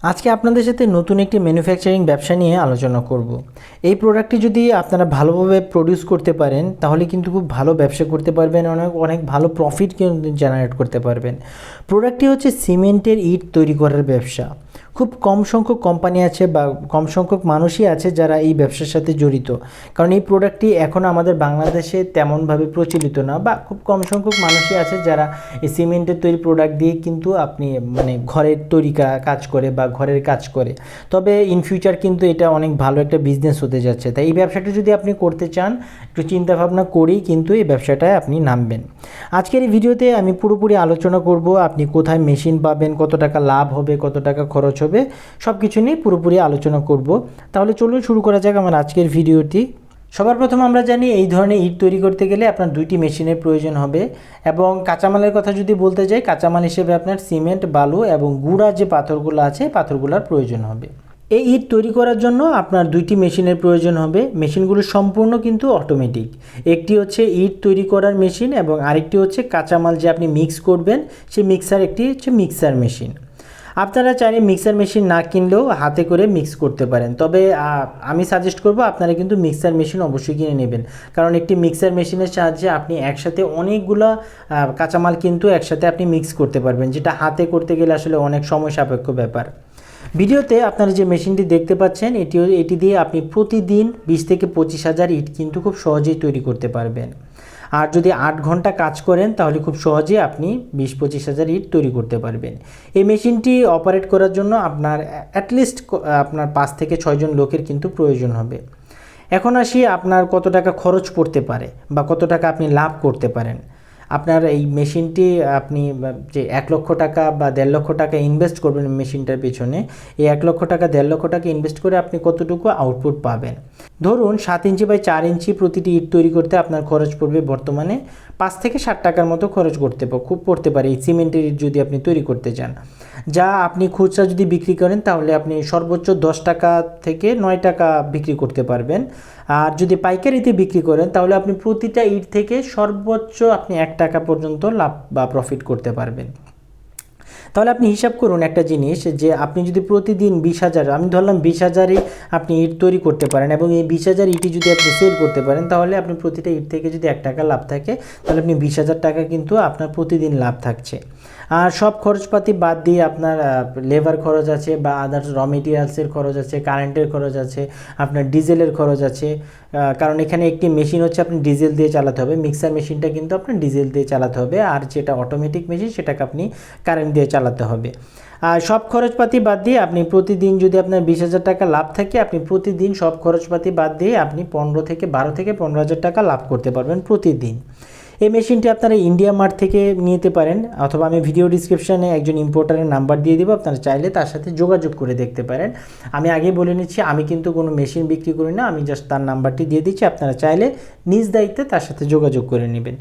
আজকে আপনাদের সাথে নতুন একটি ম্যানুফ্যাকচারিং ব্যবসা নিয়ে আলোচনা করব। এই প্রোডাক্টটি যদি আপনারা ভালোভাবে প্রডিউস করতে পারেন তাহলে কিন্তু খুব ভালো ব্যবসা করতে পারবেন, অনেক অনেক ভালো প্রফিট কিন্তু জেনারেট করতে পারবেন। প্রোডাক্টটি হচ্ছে সিমেন্টের ইট তৈরি করার ব্যবসা। খুব কম সংখ্যক কোম্পানি আছে বা কম সংখ্যক মানুষই আছে যারা এই ব্যবসার সাথে জড়িত, কারণ এই প্রোডাক্টটি এখন আমাদের বাংলাদেশে তেমনভাবে প্রচলিত না, বা খুব কম সংখ্যক মানুষই আছে যারা এই সিমেন্টের তৈরি প্রোডাক্ট দিয়ে কিন্তু আপনি ঘরের তৈরি কাজ করে বা ঘরের কাজ করে। তবে ইন ফিউচার কিন্তু এটা অনেক ভালো একটা বিজনেস হতে যাচ্ছে। তাই এই ব্যবসাটা যদি আপনি করতে চান একটু চিন্তাভাবনা করেই কিন্তু এই ব্যবসাটায় আপনি নামবেন। আজকের এই ভিডিওতে আমি পুরোপুরি আলোচনা করব আপনি কোথায় মেশিন পাবেন, কত টাকা লাভ হবে, কত টাকা খরচ হবে, সব কিছু নিয়ে পুরোপুরি আলোচনা করব। তাহলে চলুন শুরু করা যাক আমার আজকের ভিডিওটি। সবার প্রথম আমরা জানি এই ধরনের ইট তৈরি করতে গেলে আপনার দুইটি মেশিনের প্রয়োজন হবে, এবং কাঁচামালের কথা যদি বলতে যাই, কাঁচামাল হিসেবে আপনার সিমেন্ট, বালু এবং গুঁড়া যে পাথরগুলো আছে পাথরগুলোর প্রয়োজন হবে। এই ইট তৈরি করার জন্য আপনার দুইটি মেশিনের প্রয়োজন হবে। মেশিনগুলো সম্পূর্ণ কিন্তু অটোমেটিক। একটি হচ্ছে ইট তৈরি করার মেশিন এবং আরেকটি হচ্ছে কাঁচামাল যে আপনি মিক্স করবেন সেই একটি হচ্ছে মিক্সার মেশিন। আপনারা চাইলে মিক্সার মেশিন না কিনলেও হাতে করে মিক্স করতে পারেন, তবে আমি সাজেস্ট করব আপনারা কিন্তু মিক্সার মেশিন অবশ্যই কিনে নেবেন, কারণ একটি মিক্সার মেশিনের সাহায্যে আপনি একসাথে অনেকগুলো কাঁচামাল কিন্তু একসাথে আপনি মিক্স করতে পারবেন, যেটা হাতে করতে গেলে আসলে অনেক সময় সাপেক্ষ ব্যাপার। ভিডিওতে আপনারা যে মেশিনটি দেখতে পাচ্ছেন এটি দিয়ে আপনি প্রতিদিন 20 থেকে 25,000 ইট কিন্তু খুব সহজেই তৈরি করতে পারবেন। আর যদি 8 ঘন্টা কাজ করেন তাহলে খুব সহজেই আপনি 20-25,000 ইট তৈরি করতে পারবেন। এই মেশিনটি অপারেট করার জন্য আপনার অ্যাটলিস্ট আপনার 5 থেকে 6 জন লোকের কিন্তু প্রয়োজন হবে। এখন আসি আপনার কত টাকা খরচ পড়তে পারে বা কত টাকা আপনি লাভ করতে পারেন। আপনার এই মেশিনটি আপনি যে 1 লক্ষ টাকা বা 1.5 লক্ষ টাকা ইনভেস্ট করবেন মেশিনটার পিছনে, এই 1 লক্ষ টাকা 1.5 লক্ষ টাকা ইনভেস্ট করে আপনি কতটুকু আউটপুট পাবেন। ধরুন 7 ইঞ্চি বাই 4 ইঞ্চি প্রতিটি ইট তৈরি করতে আপনার খরচ পড়বে বর্তমানে 5 থেকে 60 টাকার মতো খরচ পড়তে পারে এই সিমেন্টের ইট যদি আপনি তৈরি করতে চান। যা আপনি খুচরা যদি বিক্রি করেন তাহলে আপনি সর্বোচ্চ 10 টাকা থেকে 9 টাকা বিক্রি করতে পারবেন। আর যদি পাইকারিতে বিক্রি করেন তাহলে আপনি প্রতিটা ইট থেকে সর্বোচ্চ আপনি 1 টাকা পর্যন্ত লাভ বা প্রফিট করতে পারবেন। তাহলে আপনি হিসাব করুন একটা জিনিস, যে আপনি যদি প্রতিদিন 20,000, আমি ধরলাম 20,000ই আপনি ইট তৈরি করতে পারেন, এবং এই 20,000 ইটই যদি আপনি সেল করতে পারেন তাহলে আপনি প্রতিটা ইট থেকে যদি 1 টাকা লাভ থাকে তাহলে আপনি 20,000 টাকা কিন্তু আপনার প্রতিদিন লাভ থাকছে। আর সব খরচপাতি বাদ দিয়ে আপনার লেবার খরচ আছে বা আদার্স র মেটেরিয়ালসের খরচ আছে, কারেন্টের খরচ আছে, আপনার ডিজেলের খরচ আছে, কারণ এখানে একটি মেশিন হচ্ছে আপনি ডিজেল দিয়ে চালাতে হবে, মিক্সার মেশিনটা কিন্তু আপনার ডিজেল দিয়ে চালাতে হবে, আর যেটা অটোমেটিক মেশিন সেটাকে আপনি কারেন্ট দিয়ে চালাতে হবে। আর সব খরচপাতি বাদ দিয়ে আপনি প্রতিদিন যদি আপনার 20,000 টাকা লাভ থাকে, আপনি প্রতিদিন সব খরচপাতি বাদ দিয়ে আপনি 12 থেকে 15,000 টাকা লাভ করতে পারবেন প্রতিদিন। এই মেশিনটি আপনারা ইন্ডিয়া মার্ট থেকে নিতে পারেন, অথবা আমি ভিডিও ডিসক্রিপশানে একজন ইম্পোর্টারের নাম্বার দিয়ে দেবো, আপনারা চাইলে তার সাথে যোগাযোগ করে দেখতে পারেন। আমি আগে বলে নিচ্ছি, আমি কিন্তু কোনো মেশিন বিক্রি করি না, আমি জাস্ট তার নাম্বারটি দিয়ে দিচ্ছি, আপনারা চাইলে নিজ দায়িত্বে তার সাথে যোগাযোগ করে নেবেন।